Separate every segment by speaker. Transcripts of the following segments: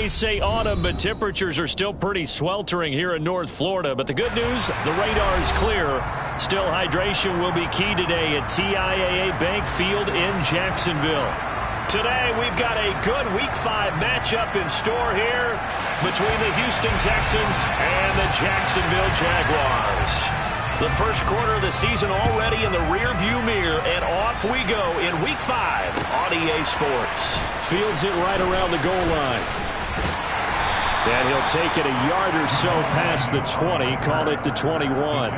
Speaker 1: They say autumn, but temperatures are still pretty sweltering here in North Florida. But the good news, the radar is clear. Still, hydration will be key today at TIAA Bank Field in Jacksonville. Today, we've got a good Week 5 matchup in store here between the Houston Texans and the Jacksonville Jaguars. The first quarter of the season already in the rearview mirror, and off we go in Week 5 on EA Sports. Fields it right around the goal line. And he'll take it a yard or so past the 20, call it the 21.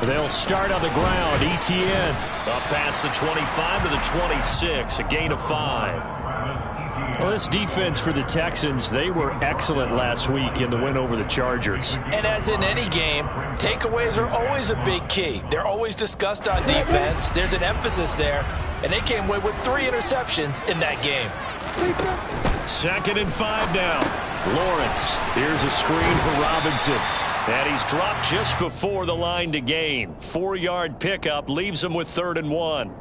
Speaker 1: They'll start on the ground. Etienne up past the 25 to the 26, a gain of 5. Well, this defense for the Texans, they were excellent last week in the win over the Chargers.
Speaker 2: And as in any game, takeaways are always a big key. They're always discussed on defense. There's an emphasis there, and they came away with 3 interceptions in that game.
Speaker 1: 2nd and 5 now. Lawrence, here's a screen for Robinson. And he's dropped just before the line to gain. 4-yard pickup leaves him with 3rd and 1.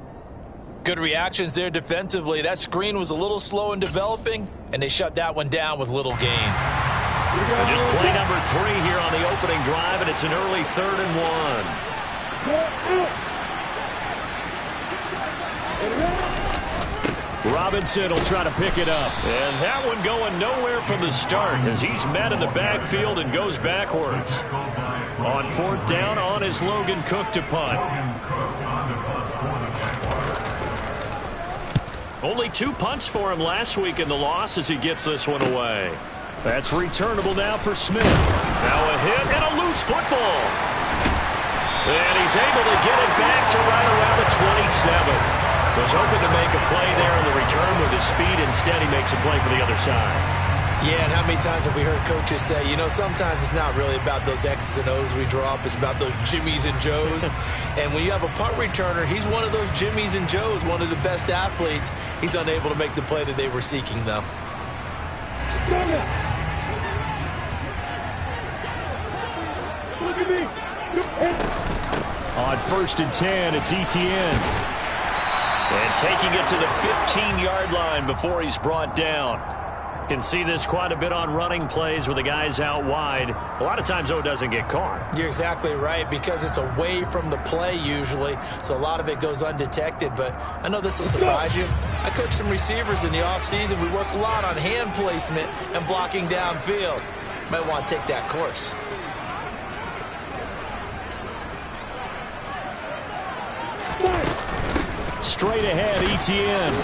Speaker 2: Good reactions there defensively. That screen was a little slow in developing, and they shut that one down with little gain.
Speaker 1: And just play number 3 here on the opening drive, and it's an early 3rd and 1. Robinson will try to pick it up. And that one going nowhere from the start as he's met in the backfield and goes backwards. On 4th down, on is Logan Cook to punt. Only 2 punts for him last week in the loss as he gets this one away. That's returnable now for Smith. Now a hit and a loose football. And he's able to get it back to right around the 27. Was hoping to make a play there in the return with his speed. Instead, he makes a play for the other side.
Speaker 2: Yeah, and how many times have we heard coaches say, you know, sometimes it's not really about those X's and O's we draw up. It's about those Jimmies and Joes. And when you have a punt returner, he's one of those Jimmies and Joes, one of the best athletes. He's unable to make the play that they were seeking, though.
Speaker 1: On 1st and 10, it's Etienne. And taking it to the 15-yard line before he's brought down. Can see this quite a bit on running plays where the guy's out wide. A lot of times, though, it doesn't get caught.
Speaker 2: You're exactly right, because it's away from the play usually, so a lot of it goes undetected. But I know this will surprise you. I coach some receivers in the offseason. We work a lot on hand placement and blocking downfield. Might want to take that course.
Speaker 1: Straight ahead, Etienne.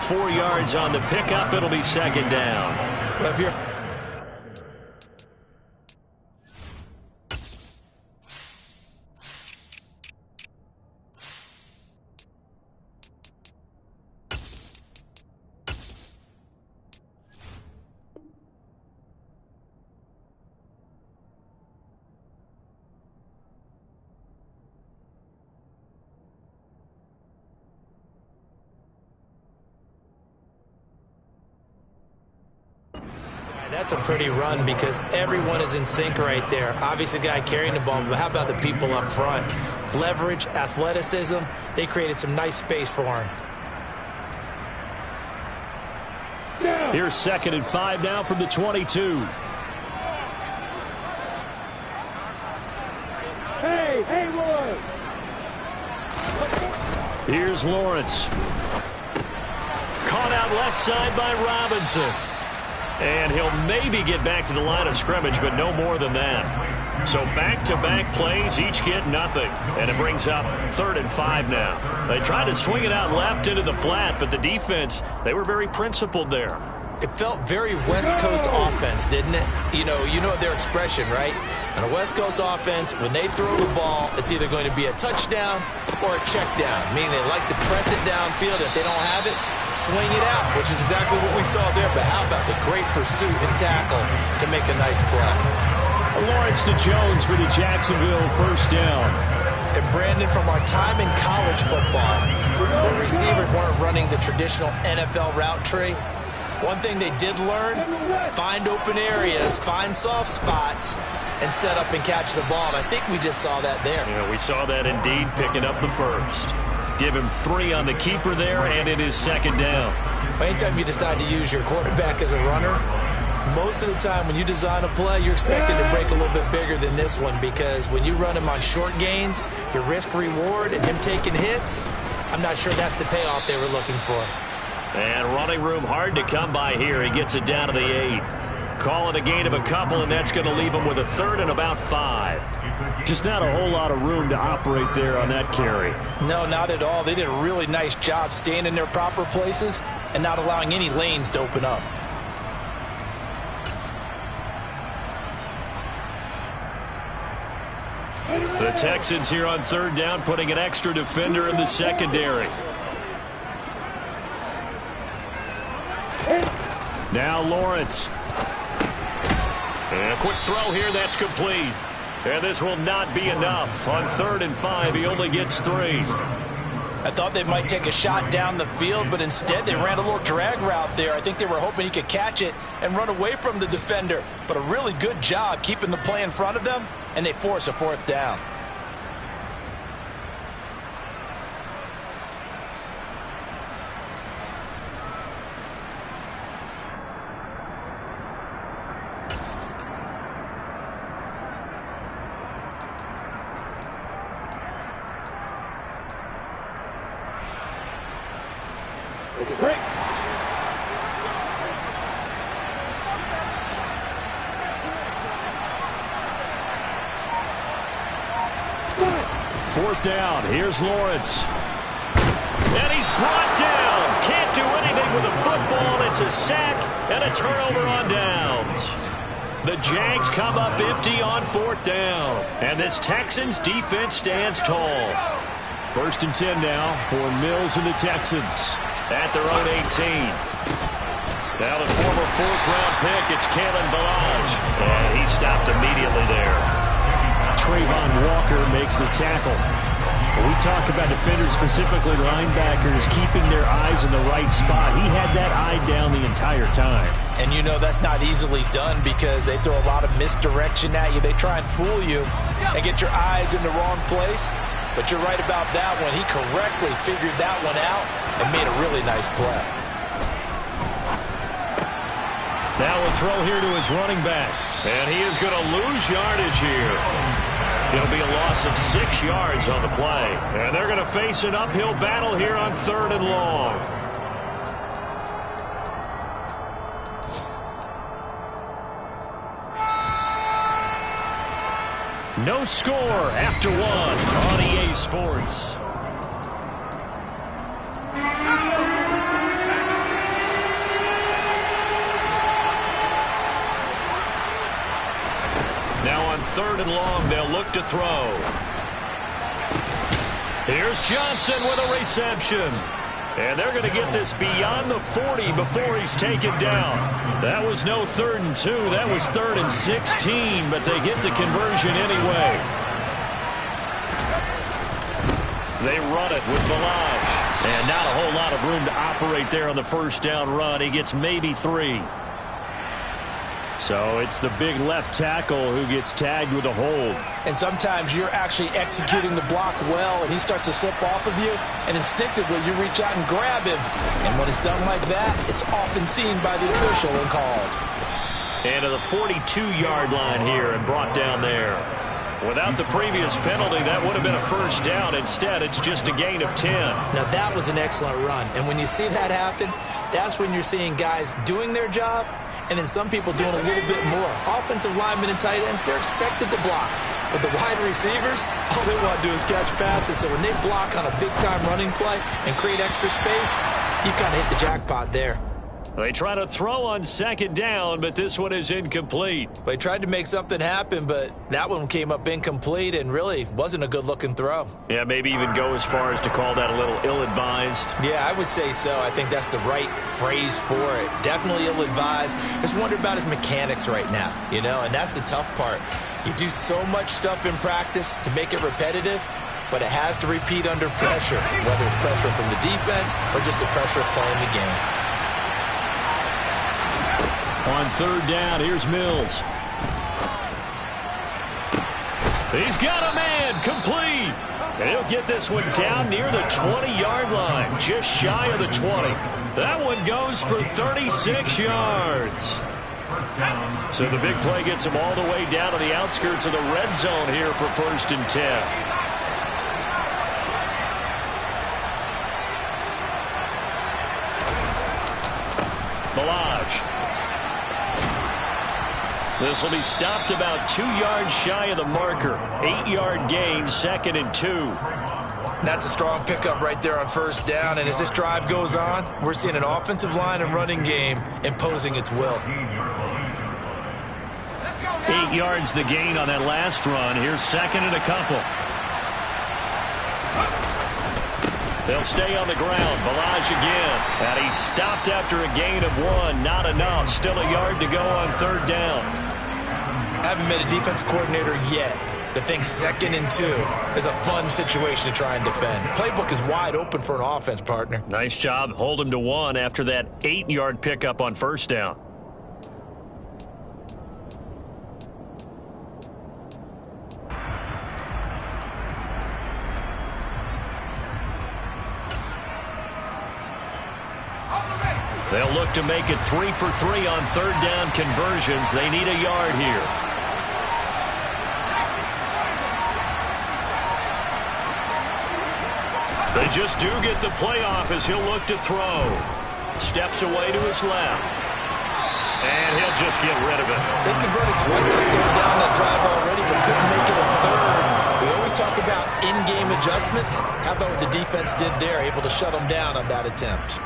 Speaker 1: 4 yards on the pickup. It'll be 2nd down.
Speaker 2: Well, if you're That's a pretty run because everyone is in sync right there. Obviously, the guy carrying the ball, but how about the people up front? Leverage, athleticism, they created some nice space for him.
Speaker 1: Here's 2nd and 5 now from the 22.
Speaker 3: Hey, Lawrence.
Speaker 1: Here's Lawrence. Caught out left side by Robinson. And he'll maybe get back to the line of scrimmage, but no more than that. So back-to-back plays, each get nothing. And it brings up 3rd and 5 now. They tried to swing it out left into the flat, but the defense, they were very principled there.
Speaker 2: It felt very West Coast offense, didn't it? You know their expression, right? On a West Coast offense, when they throw the ball, it's either going to be a touchdown or a check down, meaning they like to press it downfield. If they don't have it, swing it out, which is exactly what we saw there. But how about the great pursuit and tackle to make a nice play?
Speaker 1: Lawrence to Jones for the Jacksonville first down.
Speaker 2: And Brandon, from our time in college football, where receivers weren't running the traditional NFL route tree, one thing they did learn, find open areas, find soft spots, and set up and catch the ball. And I think we just saw that there.
Speaker 1: Yeah, we saw that indeed, picking up the first. Give him 3 on the keeper there, and it is second down.
Speaker 2: Anytime you decide to use your quarterback as a runner, most of the time when you design a play, you're expected to break a little bit bigger than this one, because when you run him on short gains, your risk-reward and him taking hits, I'm not sure that's the payoff they were looking for.
Speaker 1: And running room hard to come by here. He gets it down to the 8. Call it a gain of a couple, and that's going to leave him with a third and about 5. Just not a whole lot of room to operate there on that carry.
Speaker 2: No, not at all. They did a really nice job staying in their proper places and not allowing any lanes to open up.
Speaker 1: The Texans here on third down, putting an extra defender in the secondary. Now Lawrence. And a quick throw here, that's complete. And this will not be enough. On 3rd and 5, he only gets 3.
Speaker 2: I thought they might take a shot down the field, but instead they ran a little drag route there. I think they were hoping he could catch it and run away from the defender. But a really good job keeping the play in front of them, and they force a 4th down.
Speaker 3: Break.
Speaker 1: Fourth down. Here's Lawrence. And he's brought down. Can't do anything with the football. It's a sack and a turnover on downs. The Jags come up empty on 4th down. And this Texans defense stands tall. 1st and 10 now for Mills and the Texans at their own 18. Now the former 4th-round pick, it's Kalen Ballage. And he stopped immediately there. Trayvon Walker makes the tackle. When we talk about defenders, specifically linebackers, keeping their eyes in the right spot, he had that eye down the entire time.
Speaker 2: And you know that's not easily done, because they throw a lot of misdirection at you. They try and fool you and get your eyes in the wrong place. But you're right about that one. He correctly figured that one out and made a really nice play.
Speaker 1: Now a throw here to his running back. And he is going to lose yardage here. It'll be a loss of 6 yards on the play. And they're going to face an uphill battle here on 3rd and long. No score after 1 on EA Sports. Now on 3rd and long, they'll look to throw. Here's Johnson with a reception. And they're going to get this beyond the 40 before he's taken down. That was no 3rd and 2. That was 3rd and 16, but they get the conversion anyway. They run it with Ballage. And not a whole lot of room to operate there on the first down run. He gets maybe 3. So it's the big left tackle who gets tagged with a hold.
Speaker 2: And sometimes you're actually executing the block well, and he starts to slip off of you, and instinctively you reach out and grab him. And when it's done like that, it's often seen by the official and called.
Speaker 1: And to the 42-yard line here and brought down there. Without the previous penalty, that would have been a first down. Instead, it's just a gain of 10.
Speaker 2: Now, that was an excellent run. And when you see that happen, that's when you're seeing guys doing their job, and then some people doing a little bit more. Offensive linemen and tight ends, they're expected to block. But the wide receivers, all they want to do is catch passes. So when they block on a big-time running play and create extra space, you've kind of hit the jackpot there.
Speaker 1: They try to throw on second down, but this one is incomplete.
Speaker 2: They tried to make something happen, but that one came up incomplete and really wasn't a good-looking throw.
Speaker 1: Yeah, maybe even go as far as to call that a little ill-advised.
Speaker 2: Yeah, I would say so. I think that's the right phrase for it. Definitely ill-advised. Just wonder about his mechanics right now, you know, and that's the tough part. You do so much stuff in practice to make it repetitive, but it has to repeat under pressure, whether it's pressure from the defense or just the pressure of playing the game.
Speaker 1: On third down, here's Mills. He's got a man, complete. And he'll get this one down near the 20-yard line, just shy of the 20. That one goes for 36 yards. So the big play gets him all the way down to the outskirts of the red zone here for 1st and 10. Ballage. This will be stopped about 2 yards shy of the marker. 8-yard gain, 2nd and 2.
Speaker 2: That's a strong pickup right there on 1st down. And as this drive goes on, we're seeing an offensive line and running game imposing its will.
Speaker 1: 8 yards the gain on that last run. Here's 2nd and a couple. They'll stay on the ground. Ballage again. And he's stopped after a gain of 1. Not enough. Still a yard to go on 3rd down.
Speaker 2: Haven't met a defense coordinator yet that thinks 2nd and 2 is a fun situation to try and defend. Playbook is wide open for an offense, partner.
Speaker 1: Nice job. Hold him to 1 after that 8-yard pickup on 1st down. They'll look to make it 3 for 3 on 3rd down conversions. They need a yard here. They just do get the playoff as he'll look to throw. Steps away to his left. And he'll just get rid of it.
Speaker 2: They converted twice on 3rd down that drive already, but couldn't make it a 3rd. We always talk about in-game adjustments. How about what the defense did there, able to shut them down on that attempt?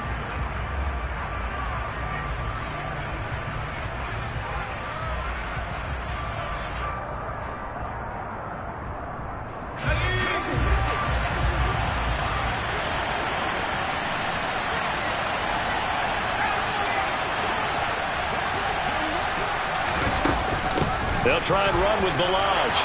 Speaker 1: They'll try and run with Ballage.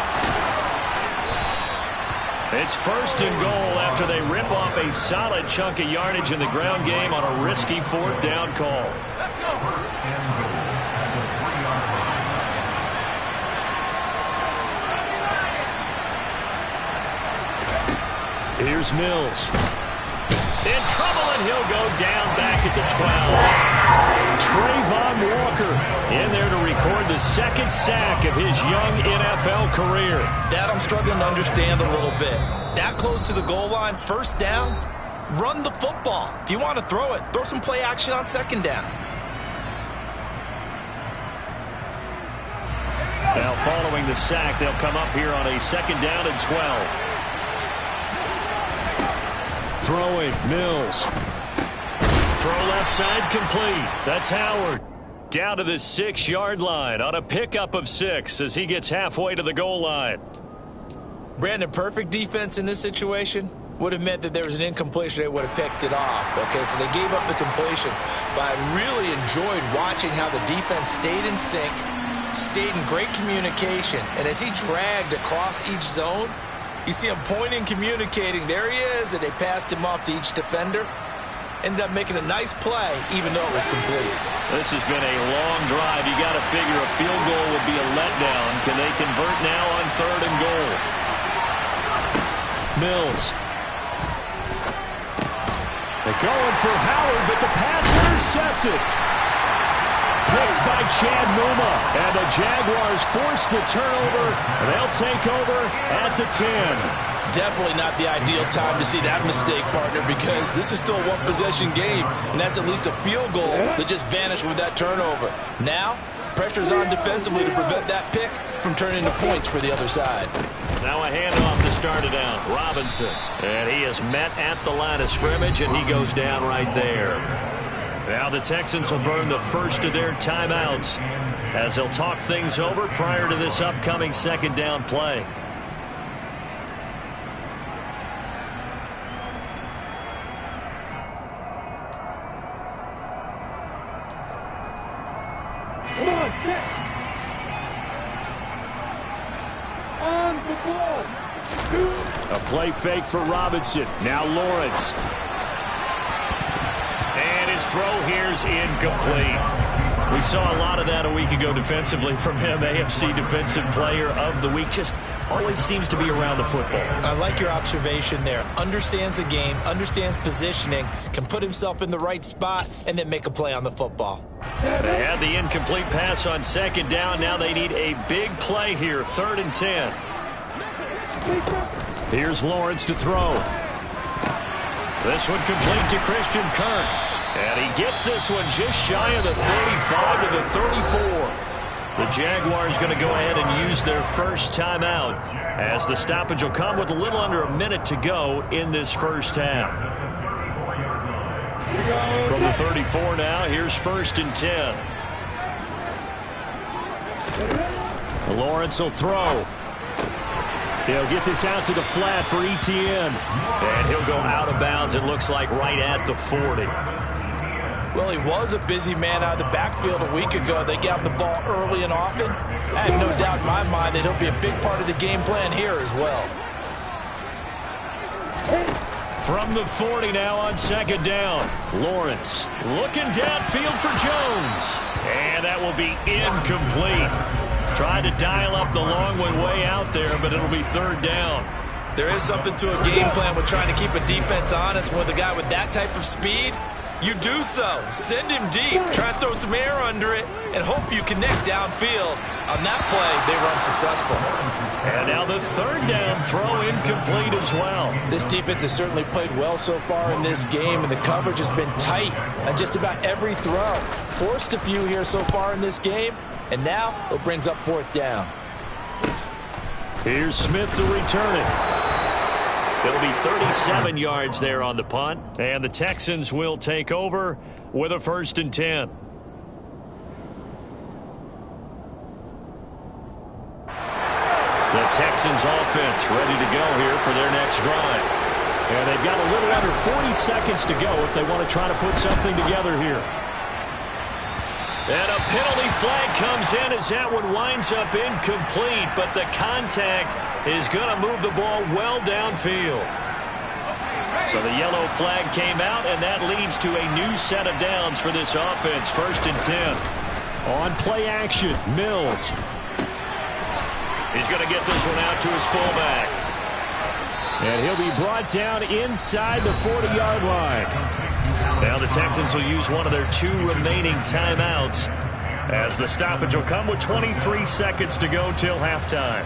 Speaker 1: It's 1st and goal after they rip off a solid chunk of yardage in the ground game on a risky 4th down call. Here's Mills. In trouble, and he'll go down back at the 12. Trayvon Walker in there to record the 2nd sack of his young NFL career.
Speaker 2: That I'm struggling to understand a little bit. That close to the goal line, 1st down, run the football. If you want to throw it, throw some play action on 2nd down.
Speaker 1: Now following the sack, they'll come up here on a 2nd down and 12. Throwing, Mills. Throw left side complete. That's Howard. Down to the 6-yard line on a pickup of 6 as he gets halfway to the goal line.
Speaker 2: Brandon, perfect defense in this situation would have meant that there was an incompletion. They would have picked it off. Okay, so they gave up the completion. But I really enjoyed watching how the defense stayed in sync, stayed in great communication. And as he dragged across each zone, you see him pointing, communicating. There he is, and they passed him off to each defender. Ended up making a nice play, even though it was complete.
Speaker 1: This has been a long drive. You got to figure a field goal would be a letdown. Can they convert now on 3rd and goal? Mills. They're going for Howard, but the pass intercepted. Picked by Chad Muma, and the Jaguars force the turnover. They'll take over at the 10.
Speaker 4: Definitely not the ideal time to see that mistake, partner, because this is still a one-possession game, and that's at least a field goal that just vanished with that turnover. Now, pressure's on defensively to prevent that pick from turning into points for the other side.
Speaker 1: Now a handoff to start it out. Robinson. And he is met at the line of scrimmage, and he goes down right there. Now the Texans will burn the first of their timeouts as they'll talk things over prior to this upcoming second down play.
Speaker 3: Come on, set. On the ball.
Speaker 1: A play fake for Robinson. Now Lawrence. And his throw here's incomplete. We saw a lot of that a week ago defensively from him. AFC Defensive Player of the Week. Just always seems to be around the football.
Speaker 2: I like your observation there. Understands the game, understands positioning, can put himself in the right spot, and then make a play on the football.
Speaker 1: They had the incomplete pass on second down. Now they need a big play here, 3rd and 10. Here's Lawrence to throw. This one complete to Christian Kirk. And he gets this one just shy of the 35 to the 34. The Jaguars going to go ahead and use their first timeout as the stoppage will come with a little under a minute to go in this first half. From the 34 now, here's 1st and 10. Lawrence will throw. He'll get this out to the flat for Etienne. And he'll go out of bounds, it looks like, right at the 40.
Speaker 2: Well, he was a busy man out of the backfield a week ago. They got him the ball early and often. I have no doubt in my mind that he'll be a big part of the game plan here as well.
Speaker 1: From the 40 now on second down. Lawrence looking downfield for Jones. And that will be incomplete. Tried to dial up the long one way out there, but it'll be 3rd down.
Speaker 2: There is something to a game plan with trying to keep a defense honest. With a guy with that type of speed, you do so. Send him deep. Try and throw some air under it and hope you connect downfield. On that play, they run successful.
Speaker 1: And now the 3rd down throw incomplete as well.
Speaker 4: This defense has certainly played well so far in this game, and the coverage has been tight on just about every throw. Forced a few here so far in this game, and now it brings up 4th down.
Speaker 1: Here's Smith to return it. It'll be 37 yards there on the punt, and the Texans will take over with a 1st and 10. The Texans offense ready to go here for their next drive. And they've got a little under 40 seconds to go if they want to try to put something together here. And a penalty flag comes in as that one winds up incomplete, but the contact is going to move the ball well downfield. So the yellow flag came out, and that leads to a new set of downs for this offense. 1st and 10. On play action, Mills. He's going to get this one out to his fullback. And he'll be brought down inside the 40-yard line. Now the Texans will use one of their 2 remaining timeouts as the stoppage will come with 23 seconds to go till halftime.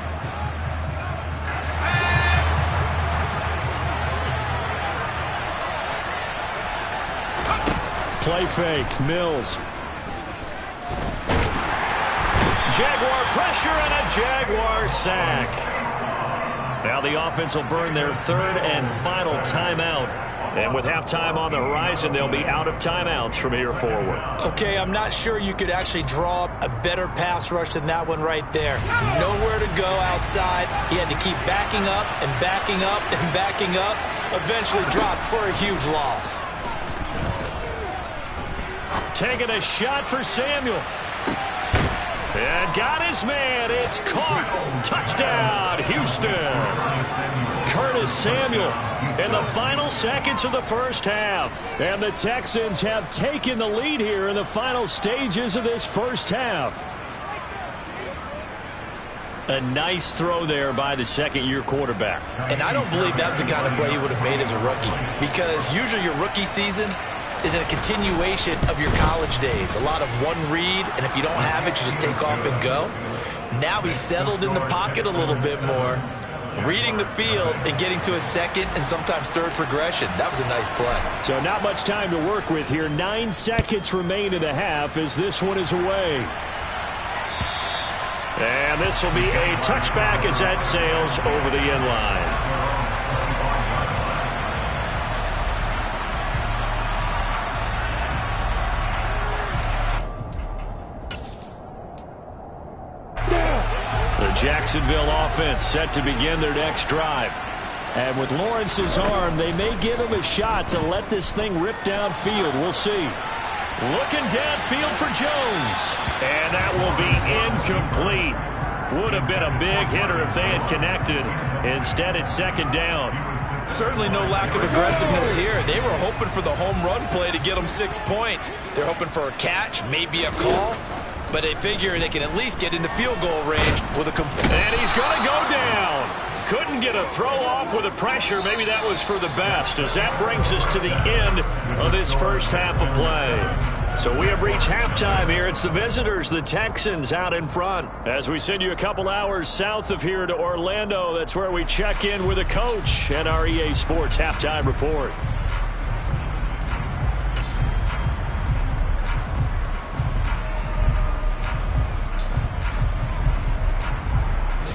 Speaker 1: Play fake, Mills. Jaguar pressure and a Jaguar sack. Now the offense will burn their 3rd and final timeout. And with halftime on the horizon, they'll be out of timeouts from here forward.
Speaker 2: Okay, I'm not sure you could actually draw up a better pass rush than that one right there. Nowhere to go outside. He had to keep backing up and backing up and backing up. Eventually dropped for a huge loss.
Speaker 1: Taking a shot for Samuel. And got his man. It's caught. Touchdown, Houston. Curtis Samuel in the final seconds of the first half. And the Texans have taken the lead here in the final stages of this first half. A nice throw there by the second-year quarterback.
Speaker 2: And I don't believe that was the kind of play he would have made as a rookie, because usually your rookie season is a continuation of your college days. A lot of one read, and if you don't have it, you just take off and go. Now he's settled in the pocket a little bit more, reading the field and getting to a second and sometimes 3rd progression. That was a nice play.
Speaker 1: So not much time to work with here. 9 seconds remain in the half as this one is away. And this will be a touchback as that sails over the end line. Jacksonville offense set to begin their next drive. And with Lawrence's arm, they may give him a shot to let this thing rip downfield. We'll see. Looking downfield for Jones. And that will be incomplete. Would have been a big hitter if they had connected. Instead, it's second down.
Speaker 2: Certainly no lack of aggressiveness here. They were hoping for the home run play to get them 6 points. They're hoping for a catch, maybe a call. But they figure they can at least get into field goal range with a complete.
Speaker 1: And he's going to go down. Couldn't get a throw off with the pressure. Maybe that was for the best, as that brings us to the end of this first half of play. So we have reached halftime here. It's the visitors, the Texans, out in front. As we send you a couple hours south of here to Orlando, that's where we check in with a coach and our EA Sports Halftime Report.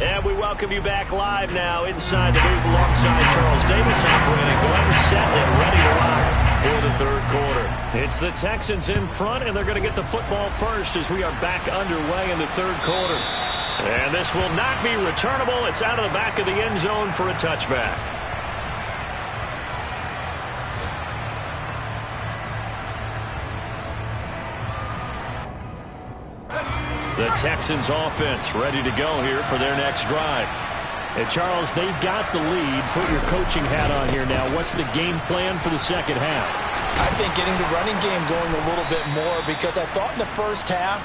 Speaker 1: And we welcome you back live now inside the booth alongside Charles Davis, operating Glenn, set and ready to rock for the third quarter. It's the Texans in front, and they're going to get the football first as we are back underway in the third quarter. And this will not be returnable. It's out of the back of the end zone for a touchback. The Texans offense ready to go here for their next drive. And Charles, they've got the lead. Put your coaching hat on here now. What's the game plan for the second half?
Speaker 4: I think getting the running game going a little bit more, because I thought in the first half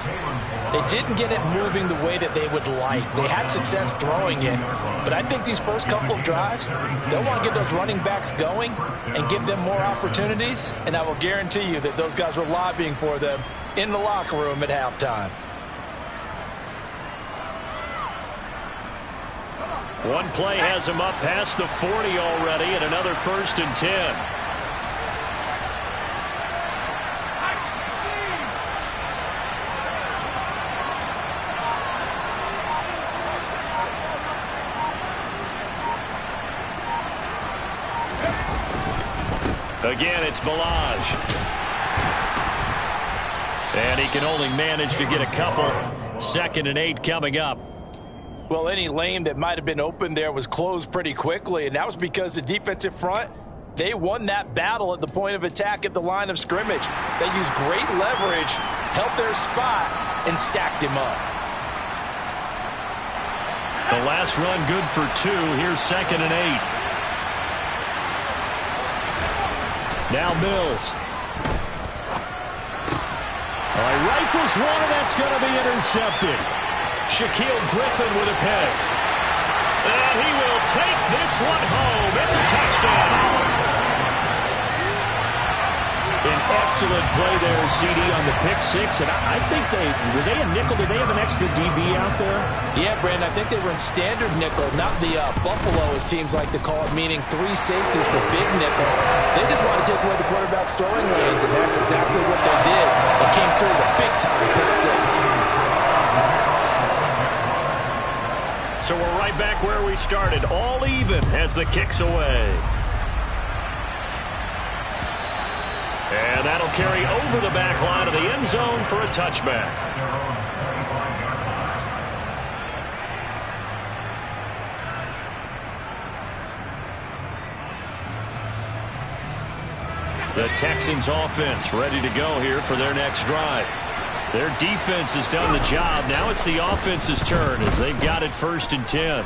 Speaker 4: they didn't get it moving the way that they would like. They had success throwing it, but I think these first couple of drives, they'll want to get those running backs going and give them more opportunities, and I will guarantee you that those guys were lobbying for them in the locker room at halftime.
Speaker 1: One play has him up past the 40 already, and another 1st and 10. Again, it's Ballage. And he can only manage to get a couple. 2nd and 8 coming up.
Speaker 4: Well, any lane that might have been open there was closed pretty quickly, and that was because the defensive front, they won that battle at the point of attack at the line of scrimmage. They used great leverage, held their spot, and stacked him up.
Speaker 1: The last run good for 2. Here's 2nd and 8. Now Mills. All right, rifles one, and that's going to be intercepted. Shaquille Griffin with a pick. And he will take this one home. It's a touchdown. An excellent play there, CD, on the pick six. And I think were they a nickel? Did they have an extra DB out there?
Speaker 4: Yeah, Brandon, I think they were in standard nickel, not the Buffalo, as teams like to call it, meaning 3 safeties for big nickel. They just want to take away the quarterback's throwing lanes, and that's exactly what they did. They came through the big-time pick six.
Speaker 1: So we're right back where we started, all even as the kick's away. And that'll carry over the back line of the end zone for a touchback. The Texans offense ready to go here for their next drive. Their defense has done the job. Now it's the offense's turn as they've got it 1st and 10.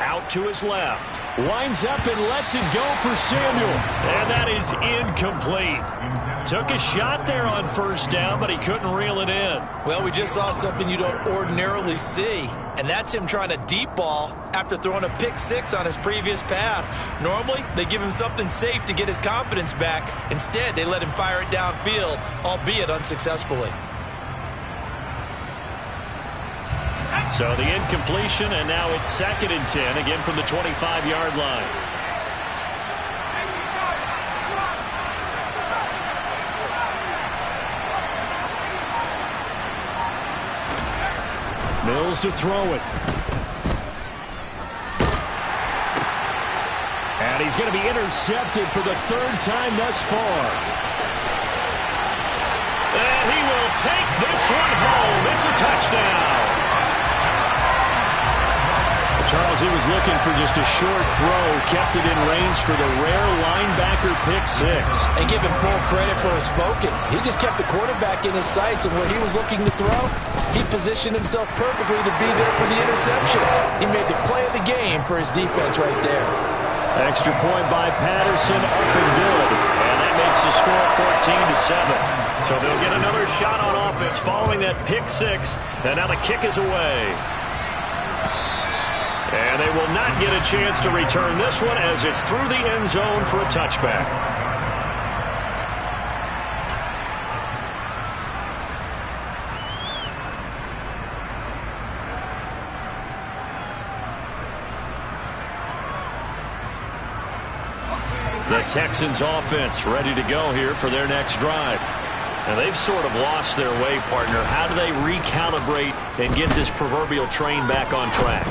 Speaker 1: Out to his left. Winds up and lets it go for Samuel. And that is incomplete. Took a shot there on 1st down, but he couldn't reel it in.
Speaker 2: Well, we just saw something you don't ordinarily see, and that's him trying to deep ball after throwing a pick six on his previous pass. Normally, they give him something safe to get his confidence back. Instead, they let him fire it downfield, albeit unsuccessfully.
Speaker 1: So the incompletion, and now it's 2nd and 10, again from the 25-yard line. Mills to throw it. And he's going to be intercepted for the 3rd time thus far. And he will take this one home. It's a touchdown. Charles, he was looking for just a short throw, kept it in range for the rare linebacker pick six.
Speaker 4: And give him full credit for his focus. He just kept the quarterback in his sights, and where he was looking to throw, he positioned himself perfectly to be there for the interception. He made the play of the game for his defense right there.
Speaker 1: Extra point by Patterson, up and good. And that makes the score 14-7. So they'll get another shot on offense following that pick six. And now the kick is away. And they will not get a chance to return this one as it's through the end zone for a touchback. The Texans offense ready to go here for their next drive. And they've sort of lost their way, partner. How do they recalibrate and get this proverbial train back on track?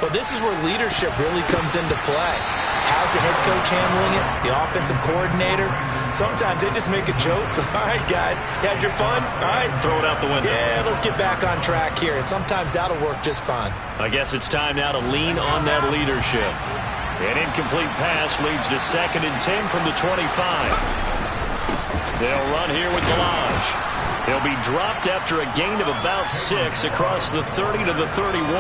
Speaker 2: Well, this is where leadership really comes into play. How's the head coach handling it? The offensive coordinator? Sometimes they just make a joke. All right, guys, you had your fun? All right.
Speaker 1: Throw it out the window.
Speaker 2: Yeah, let's get back on track here. And sometimes that'll work just fine.
Speaker 1: I guess it's time now to lean on that leadership. An incomplete pass leads to 2nd and 10 from the 25. They'll run here with Delage. He'll be dropped after a gain of about 6 across the 30 to the 31.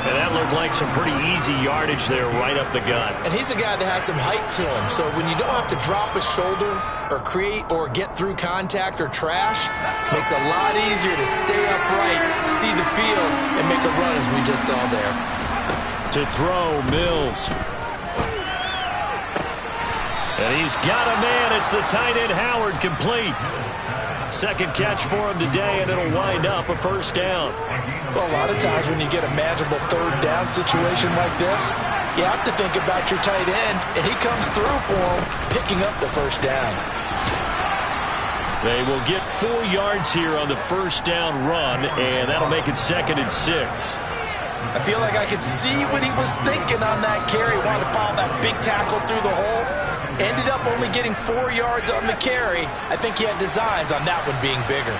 Speaker 1: And that looked like some pretty easy yardage there right up the gut.
Speaker 2: And he's a guy that has some height to him. So when you don't have to drop a shoulder or create or get through contact or trash, makes it a lot easier to stay upright, see the field, and make a run as we just saw there.
Speaker 1: To throw, Mills. And he's got a man. It's the tight end, Howard, complete. Second catch for him today, and it'll wind up a first down.
Speaker 4: Well, a lot of times when you get a manageable third down situation like this, you have to think about your tight end, and he comes through for him, picking up the first down.
Speaker 1: They will get 4 yards here on the first down run, and that'll make it 2nd and 6.
Speaker 4: I feel like I could see what he was thinking on that carry. Wanted to follow that big tackle through the hole. Ended up only getting 4 yards on the carry. I think he had designs on that one being bigger.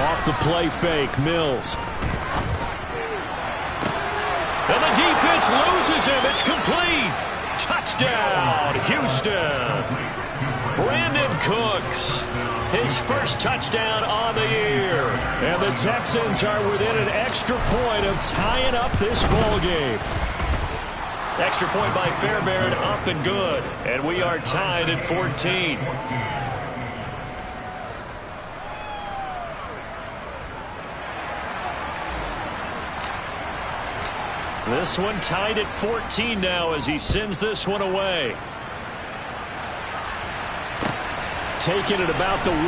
Speaker 1: Off the play fake, Mills. And the defense loses him. It's complete. Touchdown, Houston. Brandon Cooks. His first touchdown on the year. And the Texans are within an extra point of tying up this ball game. Extra point by Fairbairn, up and good. And we are tied at 14. This one tied at 14 now as he sends this one away. Taking it about the 1.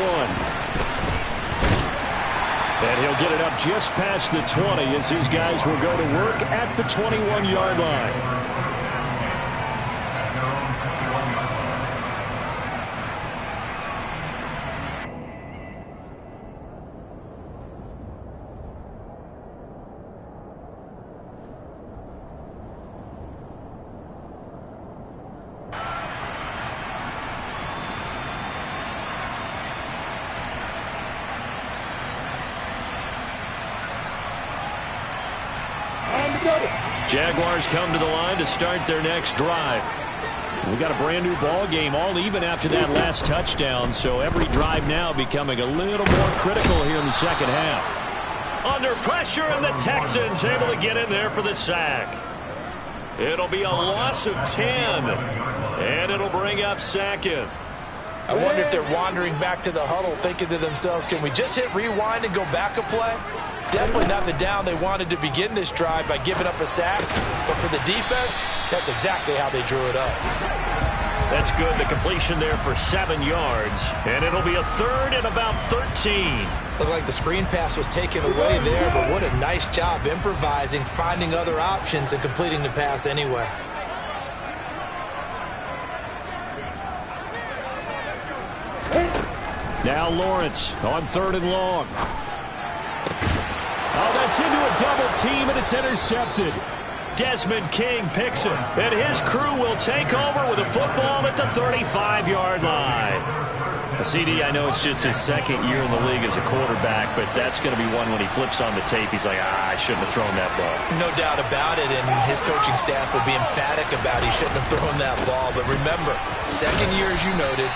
Speaker 1: And he'll get it up just past the 20 as his guys will go to work at the 21-yard line. Jaguars come to the line to start their next drive. We got a brand new ball game, all even after that last touchdown, so every drive now becoming a little more critical here in the second half. Under pressure, and the Texans able to get in there for the sack. It'll be a loss of 10, and it'll bring up 2nd.
Speaker 4: I wonder if they're wandering back to the huddle thinking to themselves, can we just hit rewind and go back a play? Definitely not the down they wanted to begin this drive by giving up a sack. But for the defense, that's exactly how they drew it up.
Speaker 1: That's good. The completion there for 7 yards. And it'll be a 3rd and about 13.
Speaker 2: Looked like the screen pass was taken away there, but what a nice job improvising, finding other options, and completing the pass anyway.
Speaker 1: Now Lawrence on 3rd and long. Oh, that's into a double team, and it's intercepted. Desmond King picks it, and his crew will take over with a football at the 35-yard line. CD, I know it's just his second year in the league as a quarterback, but that's going to be one when he flips on the tape, he's like, I shouldn't have thrown that ball.
Speaker 2: No doubt about it, and his coaching staff will be emphatic about he shouldn't have thrown that ball. But remember, second year, as you noted,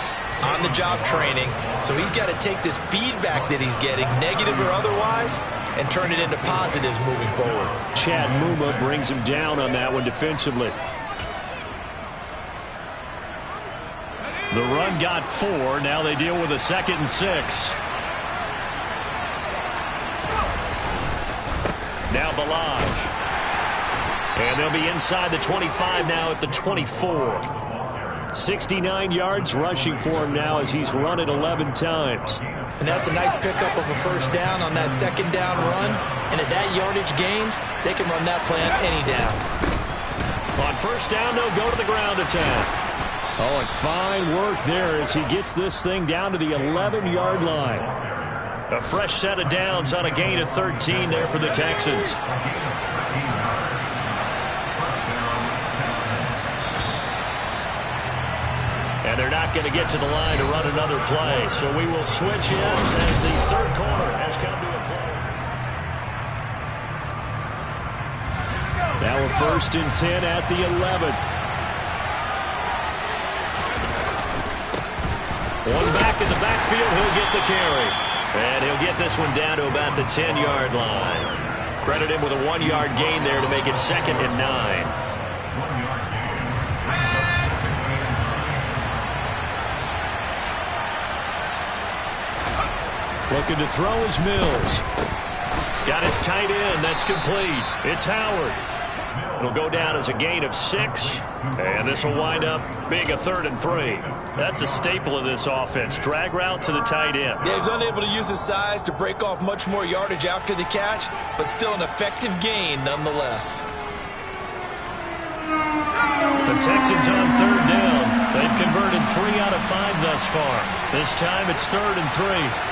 Speaker 2: on-the-job training, so he's got to take this feedback that he's getting, negative or otherwise, and turn it into positives moving forward.
Speaker 1: Chad Muma brings him down on that one defensively. The run got 4. Now they deal with a 2nd and 6. Now Balaj. And they'll be inside the 25 now at the 24. 69 yards rushing for him now as he's run it 11 times.
Speaker 2: And that's a nice pickup of a first down on that second down run. And at that yardage gained, they can run that play on any down.
Speaker 1: On first down, they'll go to the ground attack. Oh, and fine work there as he gets this thing down to the 11-yard line. A fresh set of downs on a gain of 13 there for the Texans. And they're not going to get to the line to run another play. So we will switch ends as the third quarter has come to a close. Now a 1st and 10 at the 11. One back in the backfield, he'll get the carry. And he'll get this one down to about the 10-yard line. Credit him with a 1-yard gain there to make it 2nd and 9. Looking to throw is Mills. Got his tight end. That's complete. It's Howard. It'll go down as a gain of 6. And this will wind up being a 3rd and 3. That's a staple of this offense. Drag route to the tight end.
Speaker 2: Yeah, he's unable to use his size to break off much more yardage after the catch, but still an effective gain nonetheless.
Speaker 1: The Texans on 3rd down. They've converted 3 out of 5 thus far. This time it's 3rd and 3.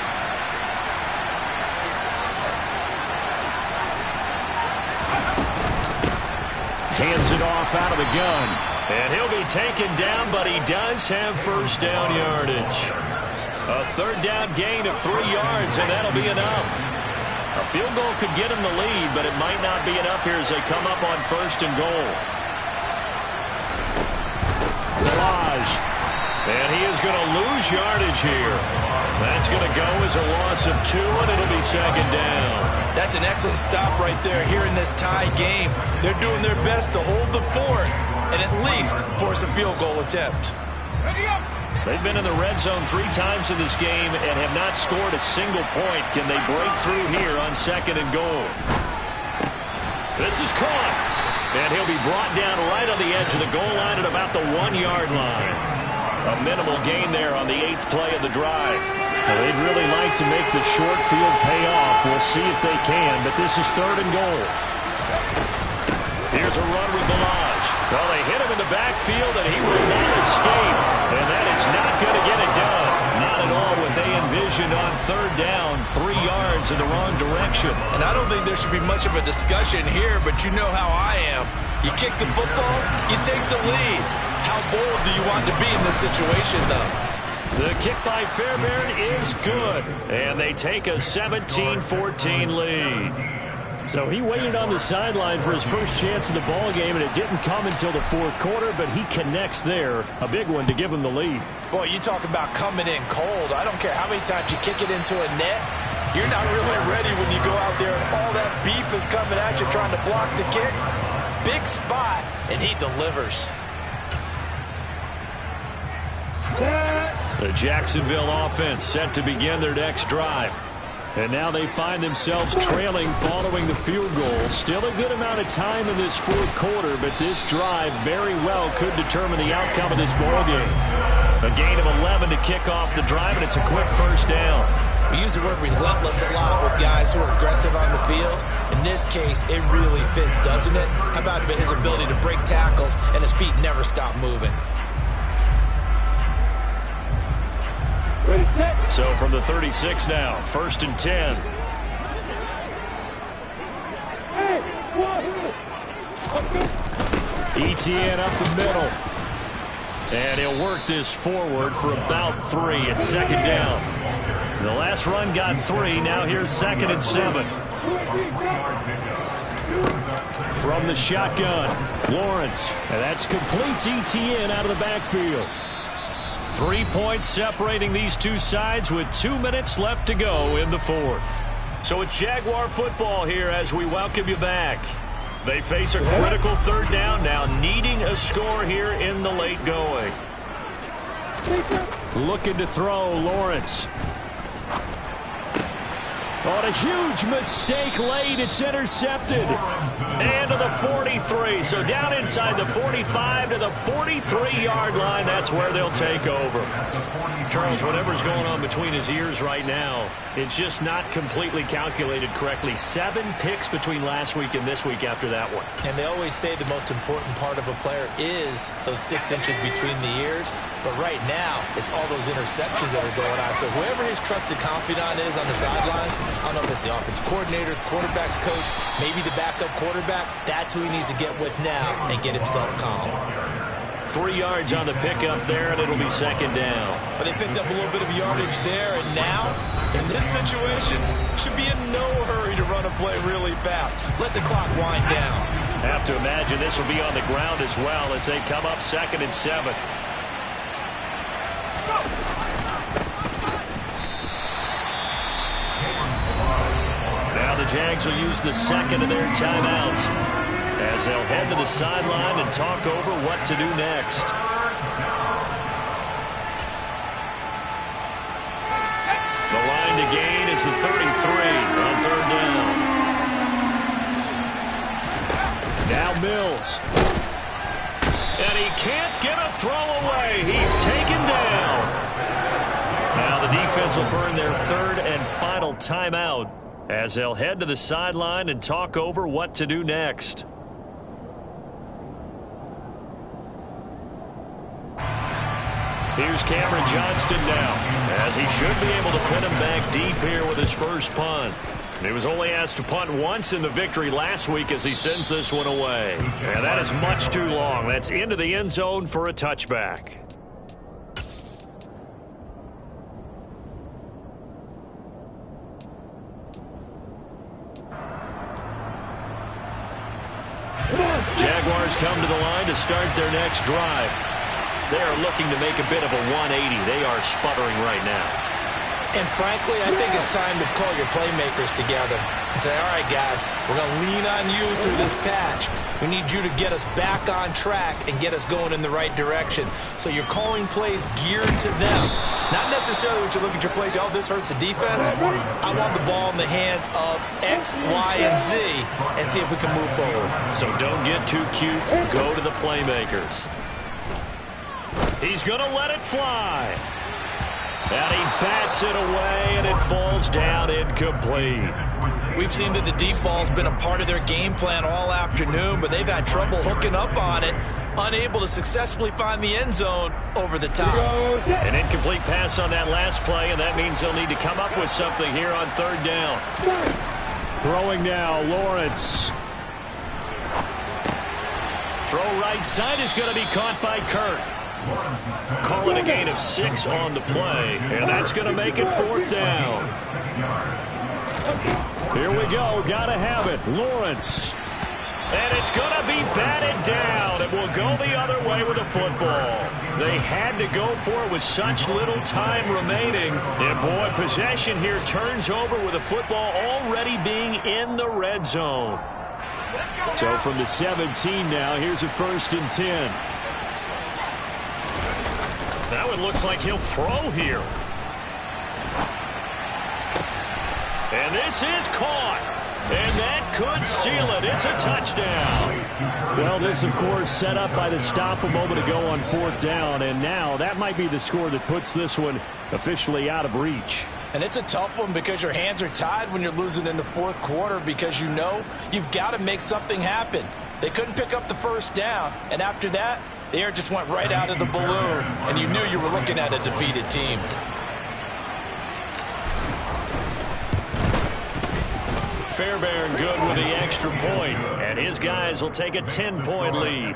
Speaker 1: Hands it off out of the gun. And he'll be taken down, but he does have first down yardage. A 3rd down gain of 3 yards, and that'll be enough. A field goal could get him the lead, but it might not be enough here as they come up on 1st and goal. Balaj. And he is going to lose yardage here. That's going to go as a loss of 2, and it'll be 2nd down.
Speaker 2: That's an excellent stop right there here in this tie game. They're doing their best to hold the fort and at least force a field goal attempt.
Speaker 1: They've been in the red zone 3 times in this game and have not scored a single point. Can they break through here on 2nd and goal? This is caught. And he'll be brought down right on the edge of the goal line at about the 1-yard line. A minimal gain there on the 8th play of the drive. Well, they'd really like to make the short field pay off. We'll see if they can, but this is 3rd and goal. Here's a run with Balaj. Well, they hit him in the backfield, and he will not escape. And that is not going to get it done. Not at all what they envisioned on 3rd down, 3 yards in the wrong direction.
Speaker 2: And I don't think there should be much of a discussion here, but you know how I am. You kick the football, you take the lead. How bold do you want to be in this situation, though?
Speaker 1: The kick by Fairbairn is good, and they take a 17-14 lead. So he waited on the sideline for his first chance in the ball game, and it didn't come until the 4th quarter, but he connects there. A big one to give him the lead.
Speaker 2: Boy, you talk about coming in cold. I don't care how many times you kick it into a net. You're not really ready when you go out there and all that beef is coming at you trying to block the kick. Big spot, and he delivers.
Speaker 1: The Jacksonville offense set to begin their next drive. And now they find themselves trailing following the field goal. Still a good amount of time in this 4th quarter, but this drive very well could determine the outcome of this ball game. A gain of 11 to kick off the drive, and it's a quick first down.
Speaker 2: We use the word relentless a lot with guys who are aggressive on the field. In this case, it really fits, doesn't it? How about his ability to break tackles and his feet never stop moving?
Speaker 1: So from the 36 now, 1st and 10. Etienne up the middle. And he'll work this forward for about 3 at second down. The last run got 3. Now here's 2nd and 7. From the shotgun, Lawrence. And that's complete ETN out of the backfield. 3 points separating these two sides with 2 minutes left to go in the 4th. So it's Jaguar football here as we welcome you back. They face a critical 3rd down now, needing a score here in the late going. Looking to throw, Lawrence. On a huge mistake late, it's intercepted. And to the 43. So down inside the 45 to the 43-yard line. That's where they'll take over. Charles, whatever's going on between his ears right now, it's just not completely calculated correctly. 7 picks between last week and this week after that one.
Speaker 2: And they always say the most important part of a player is those 6 inches between the ears. But right now, it's all those interceptions that are going on. So whoever his trusted confidant is on the sidelines, I don't know if it's the offensive coordinator, quarterback's coach, maybe the backup quarterback, that's who he needs to get with now and get himself calm.
Speaker 1: 3 yards on the pickup there, and it'll be 2nd down.
Speaker 2: But they picked up a little bit of yardage there, and now, in this situation, should be in no hurry to run a play really fast. Let the clock wind down.
Speaker 1: Have to imagine this will be on the ground as well as they come up 2nd and 7. Now the Jags will use the 2nd of their timeouts as they'll head to the sideline and talk over what to do next. The line to gain is the 33 on 3rd down. Now Mills. And he can't get a throw away. He's taken down. Now the defense will burn their 3rd and final timeout as they'll head to the sideline and talk over what to do next. Here's Cameron Johnston now, as he should be able to pin him back deep here with his first punt. He was only asked to punt once in the victory last week as he sends this one away. And that is much too long. That's into the end zone for a touchback. Jaguars come to the line to start their next drive. They are looking to make a bit of a 180. They are sputtering right now.
Speaker 2: And frankly, I think it's time to call your playmakers together and say, all right, guys, we're going to lean on you through this patch. We need you to get us back on track and get us going in the right direction. So you're calling plays geared to them. Not necessarily when you look at your plays, oh, this hurts the defense. I want the ball in the hands of X, Y, and Z and see if we can move forward.
Speaker 1: So don't get too cute. Go to the playmakers. He's going to let it fly. And he bats it away, and it falls down incomplete.
Speaker 2: We've seen that the deep ball's been a part of their game plan all afternoon, but they've had trouble hooking up on it, unable to successfully find the end zone over the top.
Speaker 1: An incomplete pass on that last play, and that means they'll need to come up with something here on 3rd down. Throwing now, Lawrence. Throw right side is going to be caught by Kirk. Calling a gain of 6 on the play, and that's going to make it 4th down. Here we go. Got to have it. Lawrence. And it's going to be batted down. It will go the other way with the football. They had to go for it with such little time remaining. And, boy, possession here turns over with the football already being in the red zone. So from the 17 now, here's a 1st and 10. That one looks like he'll throw here. And this is caught. And that could seal it. It's a touchdown. Well, this, of course, set up by the stop a moment ago on 4th down. And now that might be the score that puts this one officially out of reach.
Speaker 4: And it's a tough one because your hands are tied when you're losing in the 4th quarter because you know you've got to make something happen. They couldn't pick up the 1st down. And after that, the air just went right out of the balloon, and you knew you were looking at a defeated team.
Speaker 1: Fairbairn good with the extra point, and his guys will take a 10-point lead.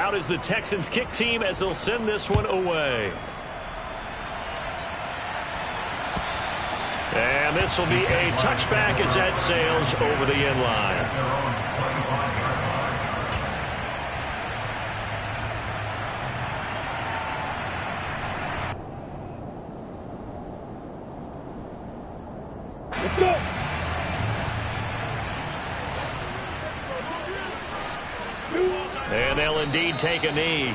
Speaker 1: Out is the Texans kick team as they'll send this one away. And this will be a touchback as that sails over the end line.
Speaker 3: Let's go.
Speaker 1: And they'll indeed take a knee.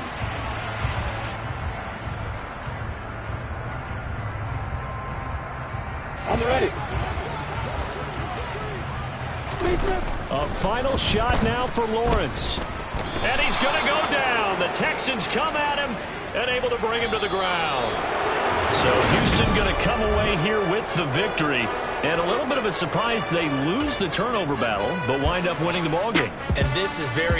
Speaker 3: I'm ready.
Speaker 1: A final shot now for Lawrence. And he's going to go down. The Texans come at him and able to bring him to the ground. So Houston going to come away here with the victory. And a little bit of a surprise, they lose the turnover battle, but wind up winning the ballgame.
Speaker 2: And this is very